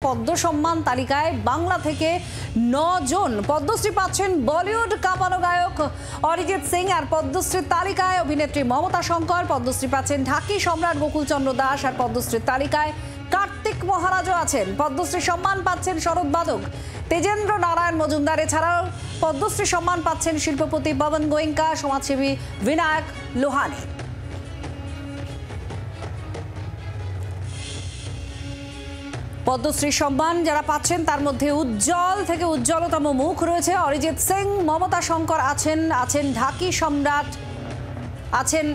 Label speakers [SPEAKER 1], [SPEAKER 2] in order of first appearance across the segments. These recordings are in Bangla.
[SPEAKER 1] পদ্ম সম্মান তালিকায় বাংলা থেকে 9 জন পদ্মশ্রী পাচ্ছেন বলিউড কাঁপানো গায়ক অরিজিৎ সিং। আর পদ্মশ্রীর তালিকায় অভিনেত্রী মমতা শঙ্কর, পদ্মশ্রী পাচ্ছেন ঢাকি সম্রাট গোকুলচন্দ্র দাস, আর পদ্মশ্রীর তালিকায় কার্তিক মহারাজও আছেন। পদ্মশ্রী সম্মান পাচ্ছেন শরৎ বাদক, তেজেন্দ্র নারায়ণ মজুমদার। এছাড়াও পদ্মশ্রী সম্মান পাচ্ছেন শিল্পপতি পবন গোয়েঙ্কা, সমাজসেবী বিনায়ক লোহানি। পদ্মশ্রী সম্মান যারা পাচ্ছেন তার মধ্যে উজ্জ্বল থেকে উজ্জ্বলতম মুখ রয়েছে অরিজিৎ সিং, মমতা শঙ্কর আছেন ঢাকি সম্রাট, আছেন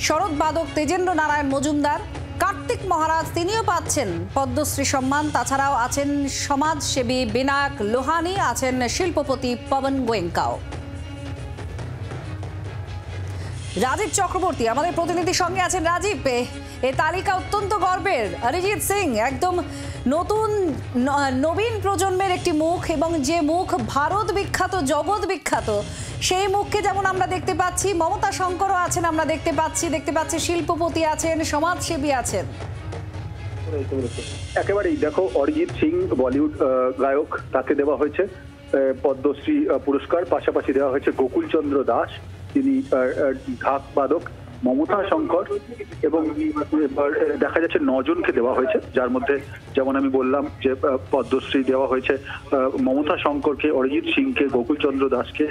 [SPEAKER 1] শরৎ বাদক তেজেন্দ্র নারায়ণ মজুমদার, কার্তিক মহারাজ তিনিও পাচ্ছেন পদ্মশ্রী সম্মান। তাছাড়াও আছেন সমাজসেবী বিনায়ক লোহানি, আছেন শিল্পপতি পবন গোয়েঙ্কাও। রাজীব চক্রবর্তী আমাদের প্রতিনিধির সঙ্গে আছেন। রাজীব, এই তালিকা অত্যন্ত গর্বের। অরিজিৎ সিং একদম নতুন নবীন প্রজন্মের একটি মুখ, এবং যে মুখ ভারত বিখ্যাত, জগৎ বিখ্যাত, সেই মুখকে যেমন আমরা দেখতে পাচ্ছি, মমতা শঙ্করও আছেন, আমরা দেখতে পাচ্ছি শিল্পপতি আছেন, সমাজসেবী আছেন।
[SPEAKER 2] একেবারেই দেখো, অরিজিৎ সিং বলিউড গায়ক, তাকে দেওয়া হয়েছে পদ্মশ্রী পুরস্কার। পাশাপাশি দেওয়া হয়েছে গোকুলচন্দ্র দাস, তিনি ঢাক বাদক, মমতা শঙ্কর, এবং দেখা যাচ্ছে 9 জনকে দেওয়া হয়েছে, যার মধ্যে যেমন আমি বললাম যে পদ্মশ্রী দেওয়া হয়েছে মমতা শঙ্করকে, অরিজিৎ সিংকে, গোকুলচন্দ্র দাসকে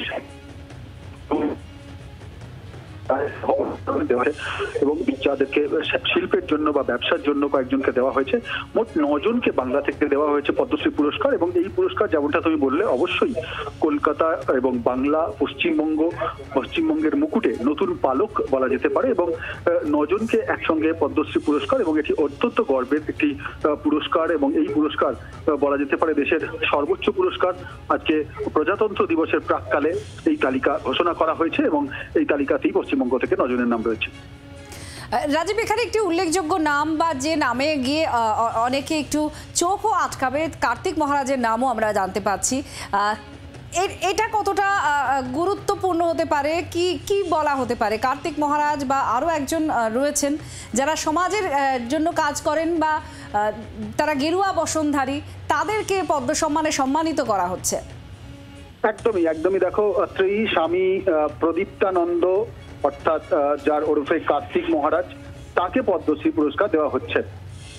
[SPEAKER 2] এবং যাদেরকে শিল্পের জন্য বা ব্যবসার জন্য কয়েকজনকে দেওয়া হয়েছে। মোট 9 জনকে বাংলা থেকে দেওয়া হয়েছে পদ্মশ্রী পুরস্কার। এবং এই পুরস্কার, যেমনটা তুমি বললে, অবশ্যই কলকাতা এবং বাংলা, পশ্চিমবঙ্গের মুকুটে নতুন পালক বলা যেতে পারে। এবং 9 জনকে একসঙ্গে পদ্মশ্রী পুরস্কার, এবং এটি অত্যন্ত গর্বের একটি পুরস্কার। এবং এই পুরস্কার বলা যেতে পারে দেশের সর্বোচ্চ পুরস্কার। আজকে প্রজাতন্ত্র দিবসের প্রাককালে এই তালিকা ঘোষণা করা হয়েছে, এবং এই তালিকাতেই পশ্চিমবঙ্গ থেকে 9 জনের নাম রয়েছে।
[SPEAKER 1] রাজীব, এখানে একটি উল্লেখযোগ্য নাম বা যে নামে গিয়ে অনেকে একটু চোখও আটকাবে, কার্তিক মহারাজের নামও আমরা জানতে পাচ্ছি। এটা কতটা গুরুত্বপূর্ণ হতে পারে, কি বলা হতে পারে? কার্তিক মহারাজ বা আরও একজন রয়েছেন যারা সমাজের জন্য কাজ করেন, বা তারা গেরুয়া বসনধারী, তাদেরকে পদ্ম সম্মানে সম্মানিত করা হচ্ছে।
[SPEAKER 2] একদমই দেখো, ত্রয়ী স্বামী প্রদীপ্তানন্দ, অর্থাৎ যার ওরফে কার্তিক মহারাজ, তাকে পদ্মশ্রী পুরস্কার দেওয়া হচ্ছে।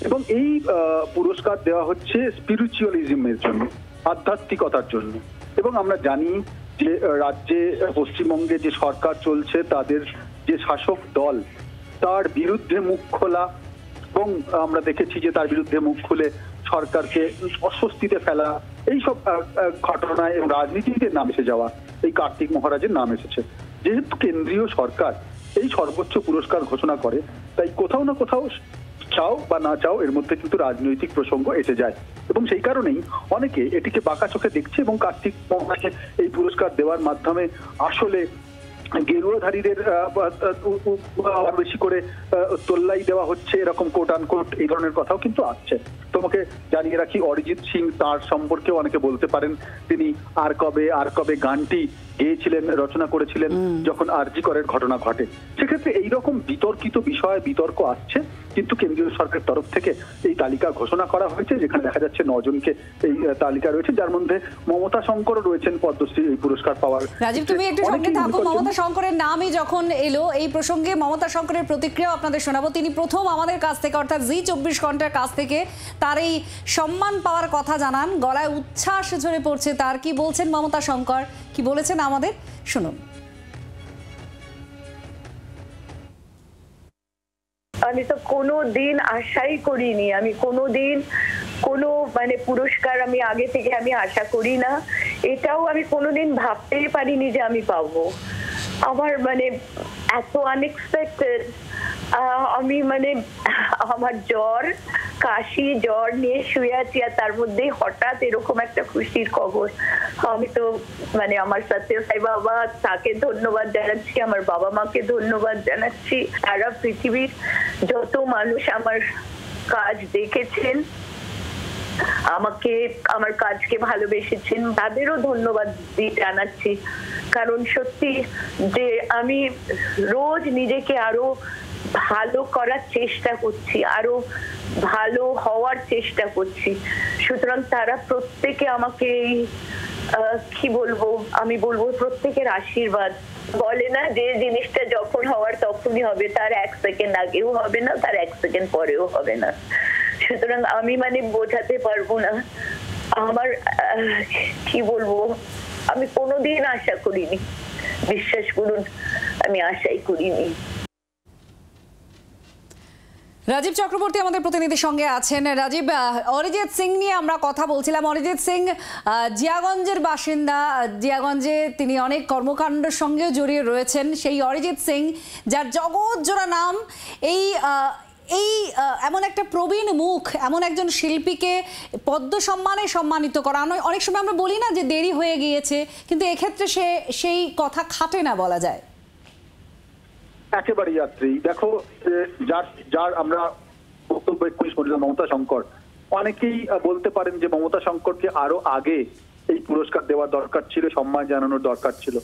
[SPEAKER 2] এবং এই পুরস্কার দেওয়া হচ্ছে স্পিরিচুয়ালিজমের জন্য, আধ্যাত্মিকতার জন্য। এবং আমরা জানি যে রাজ্যে, পশ্চিমবঙ্গে যে সরকার চলছে, তাদের যে শাসক দল, তার বিরুদ্ধে মুখ খোলা, এবং আমরা দেখেছি যে তার বিরুদ্ধে মুখ খুলে সরকারকে অস্বস্তিতে ফেলা, এইসব ঘটনায় এবং রাজনীতিতে নাম এসে যাওয়া এই কার্তিক মহারাজের নাম এসেছে। যেহেতু কেন্দ্রীয় সরকার এই সর্বোচ্চ পুরস্কার ঘোষণা করে, তাই কোথাও না কোথাও চাও বা না চাও এর মধ্যে কিন্তু রাজনৈতিক প্রসঙ্গ এসে যায়। এবং সেই কারণেই অনেকে এটিকে বাঁকা চোখে দেখছে, এবং কার্তিক মহারাজকে এই পুরস্কার দেওয়ার মাধ্যমে আসলে গেরুয়াধারীদের বেশি করে তোল্লাই দেওয়া হচ্ছে, এরকম কোট আনকোট এই ধরনের কথাও কিন্তু আসছে। তোমাকে জানিয়ে রাখি, অরিজিৎ সিং, তার সম্পর্কেও অনেকে বলতে পারেন তিনি আর কবে গানটি গেয়েছিলেন, রচনা করেছিলেন যখন আরজি করের ঘটনা ঘটে। সেক্ষেত্রে এইরকম বিতর্কিত বিষয়ে বিতর্ক আসছে, কিন্তু কেন্দ্রীয় সরকারের তরফ থেকে এই তালিকা ঘোষণা করা হয়েছে, যেখানে দেখা যাচ্ছে 9 জনকে এই তালিকা রয়েছে, যার মধ্যে মমতা শঙ্করও রয়েছেন পদ্মশ্রী এই পুরস্কার পাওয়ার।
[SPEAKER 1] রাজীব, তুমি একটু সঙ্গে থাকো। মমতা শঙ্করের নামই যখন এলো, এই প্রসঙ্গে মমতা শঙ্করের প্রতিক্রিয়া আপনাদের শোনাবো। তিনি প্রথম আমাদের কাছ থেকে, অর্থাৎ জি 24 ঘন্টার কাছ থেকে তার এই সম্মান পাওয়ার কথা জানান। গলায় উচ্ছ্বাস ঝরে পড়ছে তার। কি বলছেন মমতা শঙ্কর, কি বলেছেন আমাদের শুনুন।
[SPEAKER 3] আমি তো কোনোদিন আশাই করিনি, আমি কোনোদিন কোনো পুরস্কার আমি আগে থেকে আমি আশা করি না, এটাও আমি কোনোদিন ভাবতেই পারিনি যে আমি পাবো। আমার এত আনএক্সপেক্টেড। আমি আমার কাশি জ্বর নিয়ে শুয়ে আছি, আর তার মধ্যেই হঠাৎ এরকম একটা খুশির খবর। আমি তো আমার সত্যি সাই বাবা, তাকে ধন্যবাদ জানাচ্ছি, আমার বাবা মাকে ধন্যবাদ জানাচ্ছি, সারা পৃথিবীর যত মানুষ আমার কাজ দেখেছেন, আমাকে, আমার কাজকে ভালোবেসেছেন, তাদেরও ধন্যবাদ জানাচ্ছি। কারণ সত্যি যে আমি রোজ নিজেকে আরো ভালো করার চেষ্টা করছি, আরো ভালো হওয়ার চেষ্টা করছি। সুতরাং তারা প্রত্যেকে আমাকে কি বলবো, আমি বলবো প্রত্যেকের আশীর্বাদ। বলে না যে জিনিসটা যখন হওয়ার তখনই হবে, তার 1 সেকেন্ড আগেও হবে না, তার 1 সেকেন্ড পরেও হবে না। সুতরাং আমি বোঝাতে পারবো না। আমার কি বলবো, আমি কোনোদিন আশা করিনি, বিশ্বাস করুন আমি আশাই করিনি।
[SPEAKER 1] রাজীব চক্রবর্তী আমাদের প্রতিনিধির সঙ্গে আছেন। রাজীব, অরিজিৎ সিং নিয়ে আমরা কথা বলছিলাম। অরিজিৎ সিং জিয়াগঞ্জের বাসিন্দা, জিয়াগঞ্জে তিনি অনেক কর্মকাণ্ডের সঙ্গেও জড়িয়ে রয়েছেন। সেই অরিজিৎ সিং, যার জগৎজোড়া নাম, এই এমন একটা প্রবীণ মুখ, এমন একজন শিল্পীকে পদ্ম সম্মানে সম্মানিত করা, অনেক সময় আমরা বলি না যে দেরি হয়ে গিয়েছে, কিন্তু এক্ষেত্রে সেই কথা খাটে না বলা যায়।
[SPEAKER 2] একেবারে যাত্রী দেখো, যার আমরা বক্তব্য এক্ষুনি শুনলাম, মমতা শঙ্কর, অনেকেই বলতে পারেন যে মমতা শঙ্করকে আরো আগে এই পুরস্কার দেওয়ার দরকার ছিল, সম্মান জানানোর দরকার ছিল।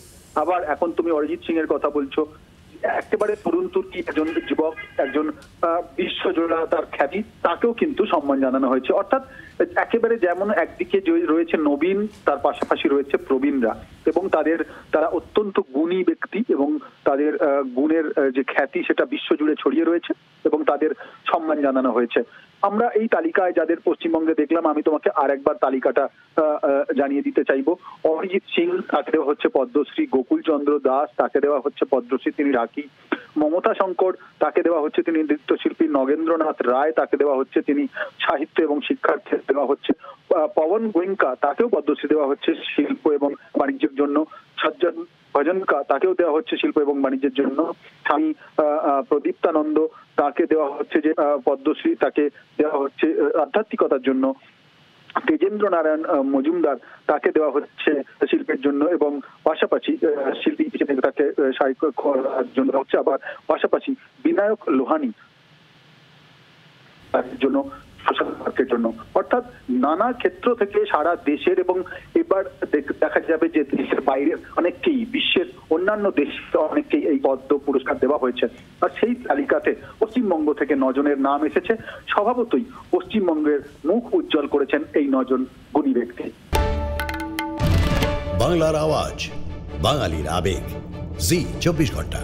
[SPEAKER 2] আবার এখন তুমি অরিজিৎ সিং এর কথা বলছো, একেবারে তরুণ তুর্কি একজন যুবক, একজন বিশ্বজোড়া তার খ্যাতি, তাকেও কিন্তু সম্মান জানানো হয়েছে। অর্থাৎ একেবারে যেমন একদিকে রয়েছে নবীন, তার পাশাপাশি রয়েছে প্রবীণরা, এবং তারা অত্যন্ত গুণী ব্যক্তি, এবং তাদের গুণের যে খ্যাতি সেটা বিশ্বজুড়ে ছড়িয়ে রয়েছে, এবং তাদের সম্মান জানানো হয়েছে। আমরা এই তালিকায় যাদের পশ্চিমবঙ্গে দেখলাম, আমি তোমাকে আরেকবার তালিকাটা জানিয়ে দিতে চাইবো। অরিজিৎ সিং, তাকে দেওয়া হচ্ছে পদ্মশ্রী। গোকুল চন্দ্র দাস, তাকে দেওয়া হচ্ছে পদ্মশ্রী, তিনি রাখি। মমতা শঙ্কর, তাকে দেওয়া হচ্ছে তিনি নৃত্যশিল্পী। নগেন্দ্রনাথ রায়, তাকে দেওয়া হচ্ছে তিনি সাহিত্য এবং শিক্ষার ক্ষেত্রে দেওয়া হচ্ছে। পবন গোয়েঙ্কা, তাকেও পদ্মশ্রী দেওয়া হচ্ছে শিল্প এবং বাণিজ্যের জন্য। সজ্জন ভজনকা, তাকেও দেওয়া হচ্ছে শিল্প এবং বাণিজ্যের জন্য। স্বামী প্রদীপ্তানন্দ, তাকে দেওয়া হচ্ছে যে পদ্মশ্রী, তাকে দেওয়া হচ্ছে আধ্যাত্মিকতার জন্য। তেজেন্দ্র নারায়ণ মজুমদার, তাকে দেওয়া হচ্ছে শিল্পের জন্য, এবং পাশাপাশি শিল্পী হিসেবে তাকে সাহিত্য করার জন্য হচ্ছে। আবার পাশাপাশি বিনায়ক লোহানি, তার জন্য সোশ্যাল ওয়ার্কের জন্য। অর্থাৎ নানা ক্ষেত্র থেকে সারা দেশের, এবং এবার দেখা যাবে যে দেশের বাইরের অনেককেই, বিশ্বের অন্যান্য দেশ অনেককেই এই পদ্ম পুরস্কার দেওয়া হয়েছে। আর সেই তালিকাতে পশ্চিমবঙ্গ থেকে 9 জনের নাম এসেছে। স্বভাবতই পশ্চিমবঙ্গের মুখ উজ্জ্বল করেছেন এই 9 জন গুণী ব্যক্তি।
[SPEAKER 4] বাংলার আওয়াজ, বাঙালির আবেগ, জি 24 ঘন্টা।